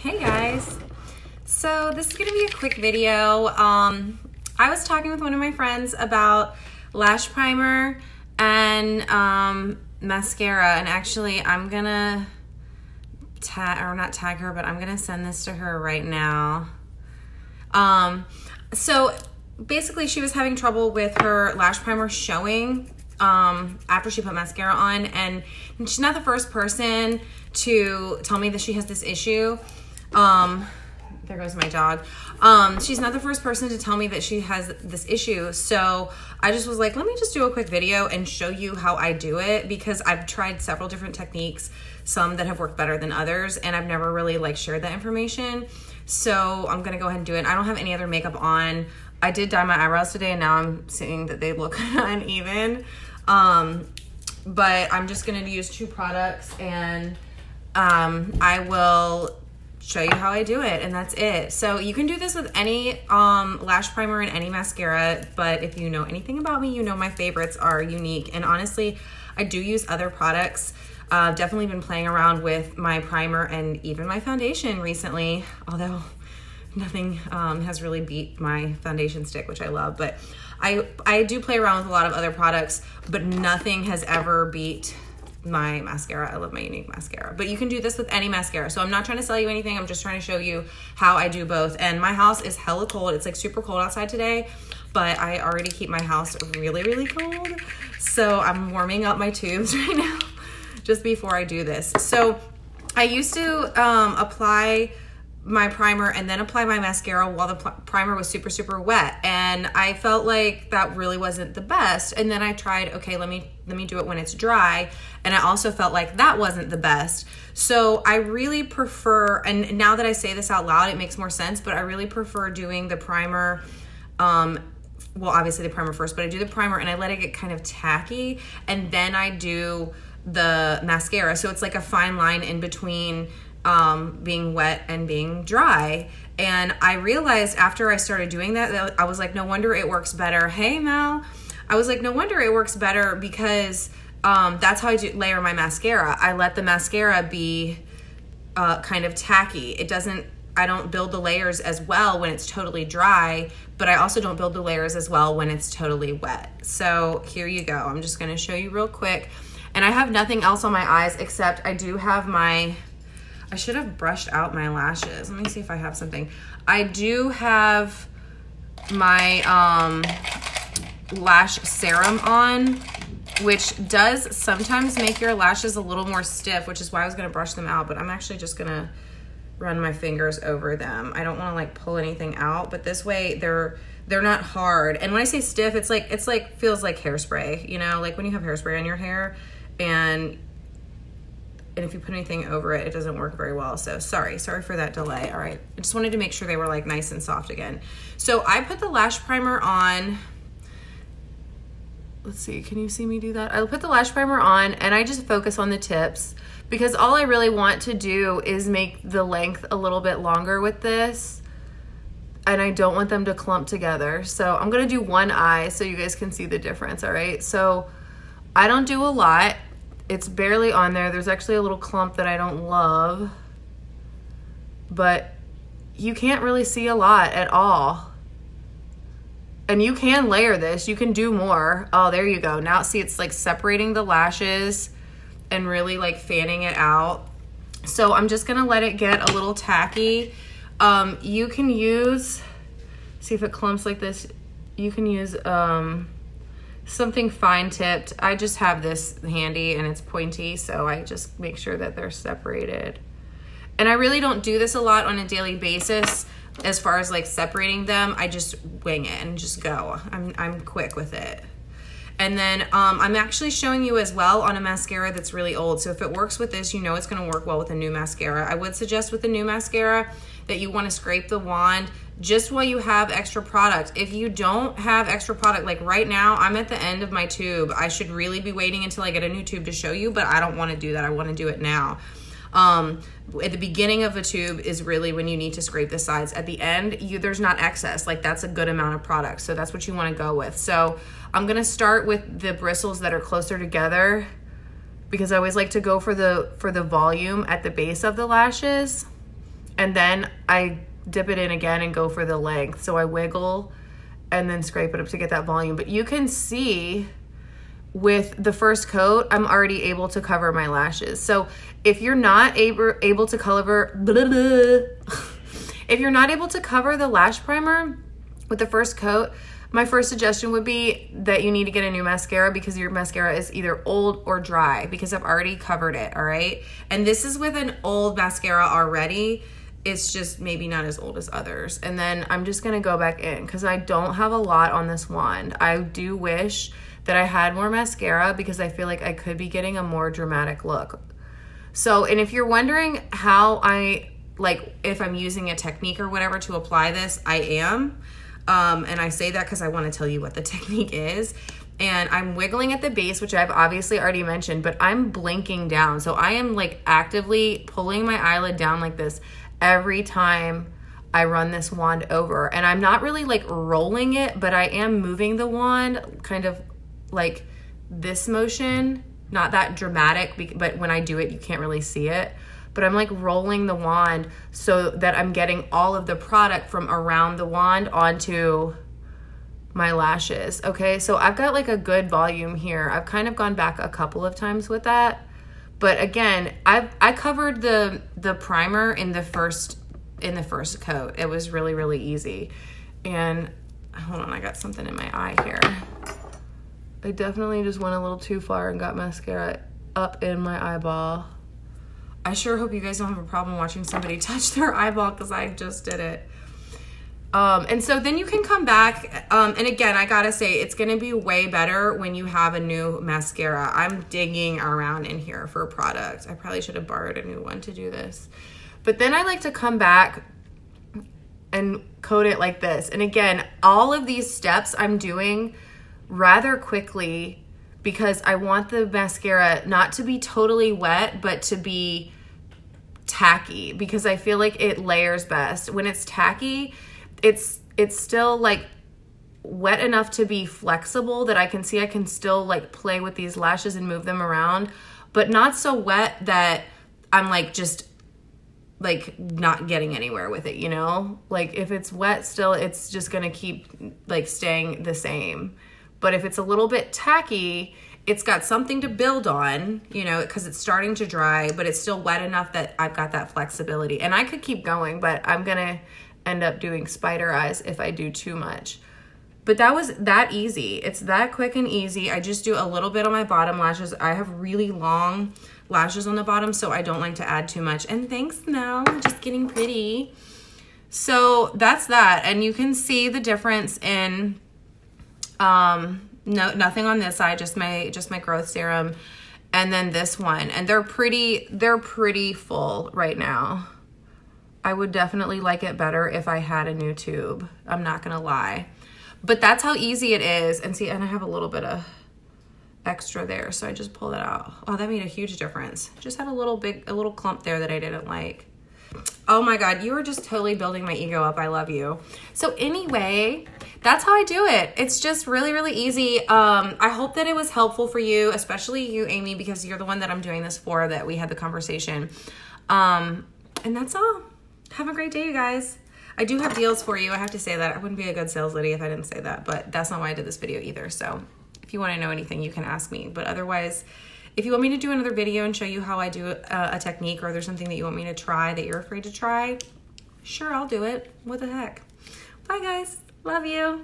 Hey guys, so this is gonna be a quick video. I was talking with one of my friends about lash primer and mascara, and actually I'm gonna not tag her, but I'm gonna send this to her right now. So basically she was having trouble with her lash primer showing after she put mascara on, and she's not the first person to tell me that she has this issue. There goes my dog. She's not the first person to tell me that she has this issue. So I just was like, let me just do a quick video and show you how I do it, because I've tried several different techniques, some that have worked better than others, and I've never really like shared that information. So I'm gonna go ahead and do it. I don't have any other makeup on. I did dye my eyebrows today, and now I'm seeing that they look uneven. But I'm just gonna use two products, and I will show you how I do it, and that's it. So you can do this with any lash primer and any mascara, but if you know anything about me, you know my favorites are unique. And honestly, I do use other products. Definitely been playing around with my primer and even my foundation recently, although nothing has really beat my foundation stick, which I love. But I do play around with a lot of other products, but nothing has ever beat my mascara. I love my Unique mascara. But you can do this with any mascara. So I'm not trying to sell you anything. I'm just trying to show you how I do both. And my house is hella cold. It's like super cold outside today, but I already keep my house really, really cold. So I'm warming up my tubes right now just before I do this. So I used to apply my primer and then apply my mascara while the primer was super, super wet. And I felt like that really wasn't the best. And then I tried, okay, let me do it when it's dry. And I also felt like that wasn't the best. So I really prefer, and now that I say this out loud, it makes more sense, but I really prefer doing the primer, well, obviously the primer first, but I do the primer and I let it get kind of tacky, and then I do the mascara. So it's like a fine line in between being wet and being dry. And I realized after I started doing that, I was like, no wonder it works better. Hey Mel. I was like, no wonder it works better, because that's how I layer my mascara. I let the mascara be kind of tacky. I don't build the layers as well when it's totally dry, but I also don't build the layers as well when it's totally wet. So here you go. I'm just gonna show you real quick. And I have nothing else on my eyes except I do have I should have brushed out my lashes. Let me see if I have something. I do have my lash serum on, which does sometimes make your lashes a little more stiff, which is why I was gonna brush them out, but I'm actually just gonna run my fingers over them. I don't wanna like pull anything out, but this way they're not hard. And when I say stiff, it's like feels like hairspray, you know, like when you have hairspray on your hair, and if you put anything over it, it doesn't work very well. So sorry for that delay. All right, I just wanted to make sure they were like nice and soft again. So I put the lash primer on. Let's see, can you see me do that? I'll put the lash primer on and I just focus on the tips, because all I really want to do is make the length a little bit longer with this, and I don't want them to clump together. So I'm gonna do one eye so you guys can see the difference, all right? So I don't do a lot. It's barely on there. There's actually a little clump that I don't love, but you can't really see a lot at all. And you can layer this, you can do more. Oh, there you go. Now see, it's like separating the lashes and really like fanning it out. So I'm just gonna let it get a little tacky. You can use, see if it clumps like this, you can use something fine tipped. I just have this handy and it's pointy, so I just make sure that they're separated. And I really don't do this a lot on a daily basis as far as like separating them. I just wing it and just go. I'm quick with it. And then I'm actually showing you as well on a mascara that's really old. So if it works with this, you know it's gonna work well with a new mascara. I would suggest with the new mascara that you wanna scrape the wand just while you have extra product. If you don't have extra product, like right now, I'm at the end of my tube. I should really be waiting until I get a new tube to show you, but I don't wanna do that. I wanna do it now. At the beginning of a tube is really when you need to scrape the sides. At the end, there's not excess. Like that's a good amount of product. So that's what you wanna go with. So I'm gonna start with the bristles that are closer together, because I always like to go for the volume at the base of the lashes. and then I dip it in again and go for the length. So I wiggle and then scrape it up to get that volume. But you can see with the first coat, I'm already able to cover my lashes. So if you're not able to cover, if you're not able to cover the lash primer with the first coat, my first suggestion would be that you need to get a new mascara, because your mascara is either old or dry, because I've already covered it, all right? And this is with an old mascara already. It's just maybe not as old as others. And then I'm just gonna go back in because I don't have a lot on this wand. I do wish that I had more mascara because I feel like I could be getting a more dramatic look. So, and if you're wondering how if I'm using a technique or whatever to apply this, I am. And I say that because I want to tell you what the technique is. And I'm wiggling at the base, which I've obviously already mentioned, but I'm blinking down. So I am like actively pulling my eyelid down like this every time I run this wand over. And I'm not really like rolling it, but I am moving the wand kind of like this motion, not that dramatic, but when I do it, you can't really see it. But I'm like rolling the wand so that I'm getting all of the product from around the wand onto my lashes. Okay, so I've got like a good volume here. I've kind of gone back a couple of times with that. But again, I covered the primer in the first coat. It was really, really easy. And hold on, I got something in my eye here. I definitely just went a little too far and got mascara up in my eyeball. I sure hope you guys don't have a problem watching somebody touch their eyeball, because I just did it. And so then you can come back. And again, I gotta say, it's gonna be way better when you have a new mascara. I'm digging around in here for a product. I probably should have borrowed a new one to do this. But then I like to come back and coat it like this. And again, all of these steps I'm doing rather quickly, because I want the mascara not to be totally wet, but to be tacky, because I feel like it layers best. When it's tacky, it's still like wet enough to be flexible that I can see I can still like play with these lashes and move them around, but not so wet that I'm like just like not getting anywhere with it, you know? Like if it's wet still, it's just gonna keep like staying the same. But if it's a little bit tacky, it's got something to build on, you know, because it's starting to dry, but it's still wet enough that I've got that flexibility. And I could keep going, but I'm gonna end up doing spider eyes if I do too much. But that was that easy. It's that quick and easy. I just do a little bit on my bottom lashes. I have really long lashes on the bottom, so I don't like to add too much. And thanks, Mel, just getting pretty. So that's that. And you can see the difference in, no, nothing on this side, just my growth serum, and then this one. And they're pretty full right now. I would definitely like it better if I had a new tube. I'm not gonna lie. But that's how easy it is. And see, and I have a little bit of extra there, so I just pull that out. Oh, that made a huge difference. Just had a little clump there that I didn't like. Oh my God, you are just totally building my ego up. I love you. So anyway, that's how I do it. It's just really, really easy. I hope that it was helpful for you, especially you, Amy, because you're the one that I'm doing this for, that we had the conversation. And that's all. Have a great day, you guys. I do have deals for you. I have to say that. I wouldn't be a good sales lady if I didn't say that, but that's not why I did this video either. So if you want to know anything, you can ask me. But otherwise, if you want me to do another video and show you how I do a technique, or there's something that you want me to try that you're afraid to try, sure, I'll do it. What the heck? Bye, guys. Love you.